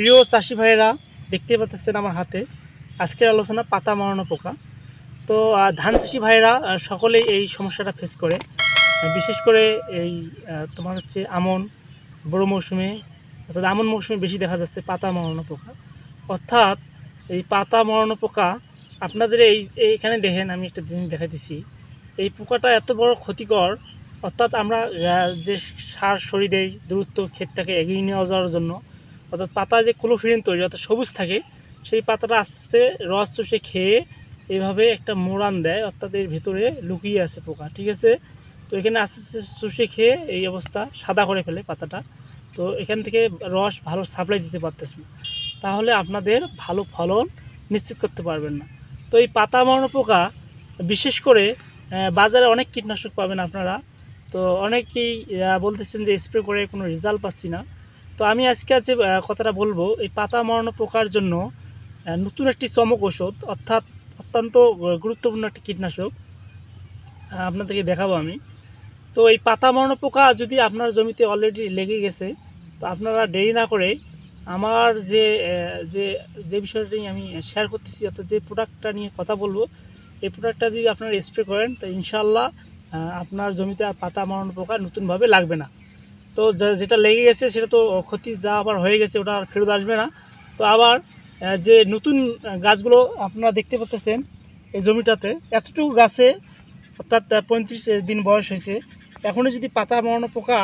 প্রিয় চাষি ভাইয়েরা, দেখতে পাচ্ছেন আমার হাতে আজকের আলোচনা পাতা মরানো পোকা। তো ধান চাষি ভাইয়েরা সকলেই এই সমস্যাটা ফেস করে। বিশেষ করে এই তোমার হচ্ছে আমন বড় মৌসুমে, অর্থাৎ আমন মৌসুমে বেশি দেখা যাচ্ছে পাতা মরানো পোকা। অর্থাৎ এই পাতা মরানো পোকা আপনাদের এইখানে দেখেন, আমি একটা জিনিস দেখাইতেছি। এই পোকাটা এত বড় ক্ষতিকর, অর্থাৎ আমরা যে সার সরি দেই দ্রুত ক্ষেতটাকে এগিয়ে নিয়ে যাওয়ার জন্য, অর্থাৎ পাতা যে ক্লোরোফিল তৈরি অর্থাৎ সবুজ থাকে, সেই পাতাটা আস্তে আস্তে রস চুষে খেয়ে এইভাবে একটা মোড়ান দেয়, অর্থাৎ এর ভিতরে লুকিয়ে আছে পোকা। ঠিক আছে, তো এখানে আস্তে আস্তে চুষে খেয়ে এই অবস্থা সাদা করে ফেলে পাতাটা। তো এখান থেকে রস ভালো সাপ্লাই দিতে পারতেছে না, তাহলে আপনাদের ভালো ফলন নিশ্চিত করতে পারবেন না। তো এই পাতা মরানো পোকা বিশেষ করে বাজারে অনেক কীটনাশক পাবেন আপনারা। তো অনেকেই বলতেছেন যে স্প্রে করে কোনো রেজাল্ট পাচ্ছি না। তো আমি আজকে যে কথাটা বলবো, এই পাতা মরানো পোকার জন্য নতুন একটি চমক ওষুধ, অর্থাৎ অত্যন্ত গুরুত্বপূর্ণ একটি কীটনাশক আপনাদেরকে দেখাবো আমি। তো এই পাতা মরানো পোকা যদি আপনার জমিতে অলরেডি লেগে গেছে, তো আপনারা দেরি না করে আমার যে যে যে বিষয়টি আমি শেয়ার করতেছি, অর্থাৎ যে প্রোডাক্টটা নিয়ে কথা বলবো, এই প্রোডাক্টটা যদি আপনারা স্প্রে করেন, তো ইনশাল্লাহ আপনার জমিতে আর পাতা মরানো পোকা নতুনভাবে লাগবে না। তো যেটা লেগে গেছে সেটা তো ক্ষতি যা আবার হয়ে গেছে, ওটা আর ফেরত আসবে না। তো আবার যে নতুন গাছগুলো আপনারা দেখতে পাচ্ছেন এই জমিটাতে, এতটুকু গাছে অর্থাৎ 35 দিন বয়স হয়েছে, এখনও যদি পাতা মরানো পোকা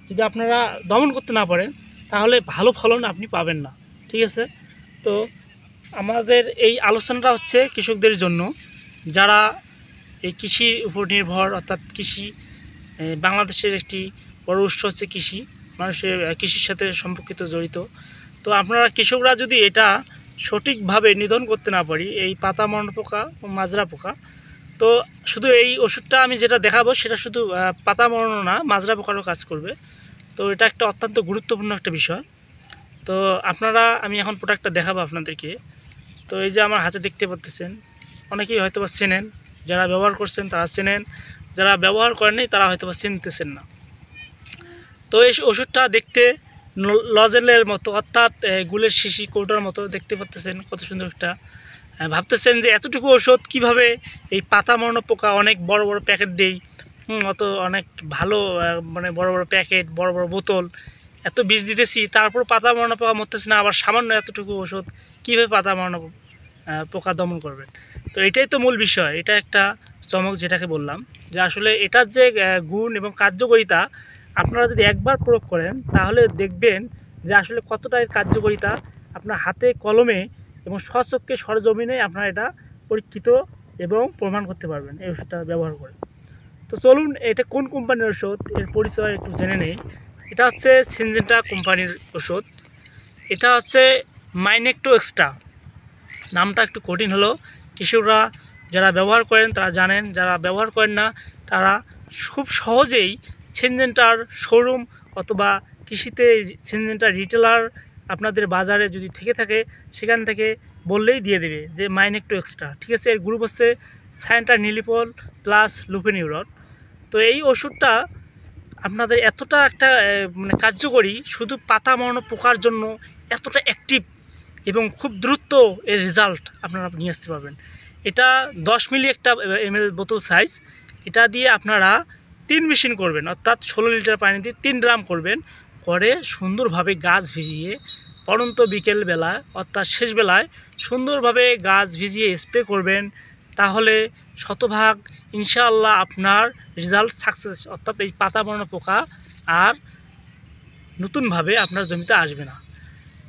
যদি আপনারা দমন করতে না পারেন, তাহলে ভালো ফলন আপনি পাবেন না। ঠিক আছে, তো আমাদের এই আলোচনাটা হচ্ছে কৃষকদের জন্য, যারা এই কৃষির উপর নির্ভর, অর্থাৎ কৃষি বাংলাদেশের একটি বড় উৎস হচ্ছে কৃষি, মানুষের কৃষির সাথে সম্পর্কিত জড়িত। তো আপনারা কৃষকরা যদি এটা সঠিকভাবে নিধন করতে না পারি, এই পাতা মরানো পোকা ও মাজরা পোকা, তো শুধু এই ওষুধটা আমি যেটা দেখাবো সেটা শুধু পাতা মরানো না, মাজরা পোকারও কাজ করবে। তো এটা একটা অত্যন্ত গুরুত্বপূর্ণ একটা বিষয়। তো আমি এখন প্রোডাক্টটা দেখাবো আপনাদেরকে। তো এই যে আমার হাতে দেখতে পাচ্ছেন, অনেকেই হয়তো বা চেনেন, যারা ব্যবহার করছেন তারা চেনেন, যারা ব্যবহার করেননি তারা হয়তো বা চিনতেছেন না। তো এই ওষুধটা দেখতে লজেলের মতো, অর্থাৎ গুলের শিশি কৌটার মতো দেখতে পাচ্ছেন, কত সুন্দর একটা। ভাবতেছেন যে এতটুকু ওষুধ কিভাবে এই পাতা মরানো পোকা, অনেক বড় বড় প্যাকেট দেই, অনেক ভালো মানে বড় বড় প্যাকেট, বড় বড় বোতল, এত বীজ দিতেছি, তারপর পাতা মরানো পোকা মরতেছে না, আবার সামান্য এতটুকু ওষুধ কীভাবে পাতা মরানো পোকা দমন করবেন? তো এটাই তো মূল বিষয়, এটা একটা চমক যেটাকে বললাম, যে আসলে এটার যে গুণ এবং কার্যকারিতা আপনারা যদি একবার প্রয়োগ করেন, তাহলে দেখবেন যে আসলে কতটা এর কার্যকারিতা আপনার হাতে কলমে এবং স্বচক্ষে সরজমিনে আপনারা এটা পরীক্ষিত এবং প্রমাণ করতে পারবেন এই ওষুধটা ব্যবহার করে। তো চলুন, এটা কোন কোম্পানির ওষুধ এর পরিচয় একটু জেনে নেই। এটা হচ্ছে সিনজেন্টা কোম্পানির ওষুধ। এটা হচ্ছে মাইনেক্টো এক্সট্রা। নামটা একটু কঠিন হলো, কৃষকরা যারা ব্যবহার করেন তারা জানেন, যারা ব্যবহার করেন না তারা খুব সহজেই সিনজেন্টার শোরুম অথবা কৃষিতে সিনজেন্টার রিটেলার আপনাদের বাজারে যদি থেকে থাকে, সেখান থেকে বললেই দিয়ে দেবে যে মাইনেক্টো এক্সট্রা। ঠিক আছে, এর গ্রুপ হচ্ছে সায়েন্টার নিলিপল প্লাস লুফেনিউরন। তো এই ওষুধটা আপনাদের এতটা একটা মানে কার্যকরী, শুধু পাতা মরানো পোকার জন্য এতটা অ্যাক্টিভ এবং খুব দ্রুত এর রেজাল্ট আপনারা নিয়ে আসতে পারবেন। এটা 10 মিলি একটা ml বোতল সাইজ। এটা দিয়ে আপনারা 3 মেশিন করবেন, অর্থাৎ 16 লিটার পানি দিয়ে 3 ড্রাম করবেন, করে সুন্দরভাবে গাছ ভিজিয়ে পরন্ত বিকেল বেলায় অর্থাৎ শেষ বেলায় সুন্দরভাবে গাছ ভিজিয়ে স্প্রে করবেন। তাহলে শতভাগ ইনশাআল্লাহ আপনার রেজাল্ট সাকসেস, অর্থাৎ এই পাতা মরানো পোকা আর নতুনভাবে আপনার জমিতে আসবে না।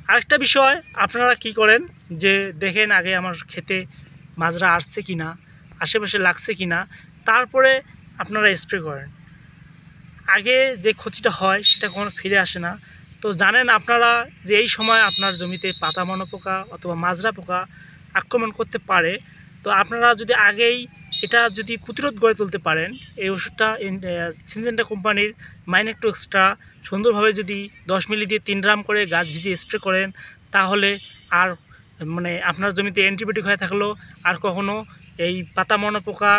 আরেকটা বিষয়, আপনারা কি করেন যে দেখেন আগে আমার ক্ষেতে মাজরা আসছে কিনা, আশেপাশে লাগছে কিনা, তারপরে আপনারা স্প্রে করেন। আগে যে ক্ষতিটা হয় সেটা কখনো ফিরে আসে না। তো জানেন আপনারা যে এই সময় আপনার জমিতে পাতা মরানো পোকা অথবা মাজরা পোকা আক্রমণ করতে পারে। তো আপনারা যদি আগেই এটা যদি প্রতিরোধ গড়ে তুলতে পারেন, এই ওষুধটা সিনজেন্টা কোম্পানির মাইনেক্টো এক্সট্রা সুন্দরভাবে যদি 10 মিলি দিয়ে 3 ড্রাম করে গাছ ভিজিয়ে স্প্রে করেন, তাহলে আর মানে আপনার জমিতে অ্যান্টিবায়োটিক হয়ে থাকলেও আর কখনো এই পাতা মরানো পোকা,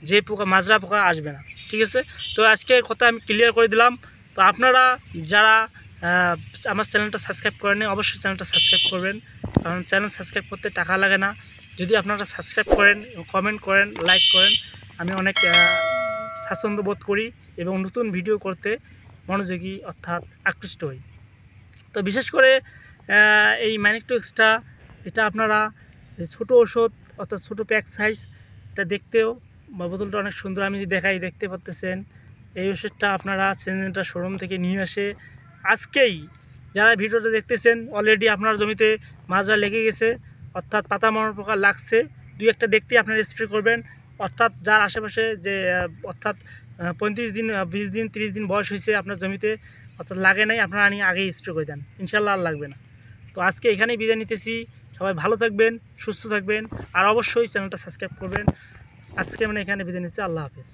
যে পোকা মাজরা পোকা আসবে না। ঠিক আছে, তো আজকের কথা আমি ক্লিয়ার করে দিলাম। তো আপনারা যারা আমার চ্যানেলটা সাবস্ক্রাইব করেন অবশ্যই চ্যানেলটা সাবস্ক্রাইব করবেন, কারণ চ্যানেল সাবস্ক্রাইব করতে টাকা লাগে না। যদি আপনারা সাবস্ক্রাইব করেন, কমেন্ট করেন, লাইক করেন, আমি অনেক স্বাচ্ছন্দ্য বোধ করি এবং নতুন ভিডিও করতে মনোযোগী অর্থাৎ আকৃষ্ট হই। তো বিশেষ করে এই ম্যানিকটো এক্সট্রা এটা আপনারা ছোটো ওষুধ অর্থাৎ ছোটো প্যাক সাইজ, এটা দেখতেও বোতলটা অনেক সুন্দর, আমি যদি দেখাই দেখতে পাচ্তেছেন। এই ওষুধটা আপনারা সিনজেন্টা শোরুম থেকে নিয়ে আসে আজকেই, যারা ভিডিওটা দেখতেছেন অলরেডি আপনার জমিতে মাজরা লেগে গেছে অর্থাৎ পাতা মরার পোকা লাগছে, দুই একটা দেখতেই আপনারা স্প্রে করবেন। অর্থাৎ যার আশেপাশে যে অর্থাৎ 35 দিন 20 দিন 30 দিন বয়স হয়েছে আপনার জমিতে অর্থাৎ লাগে নাই, আপনারা আনি আগেই স্প্রে করে দেন, ইনশাল্লাহ আর লাগবে না। তো আজকে এখানেই বিদায় নিতেছি, সবাই ভালো থাকবেন, সুস্থ থাকবেন, আর অবশ্যই চ্যানেলটা সাবস্ক্রাইব করবেন। আজকে মানে এখানে বিদায় নিচ্ছি, আল্লাহ হাফেজ।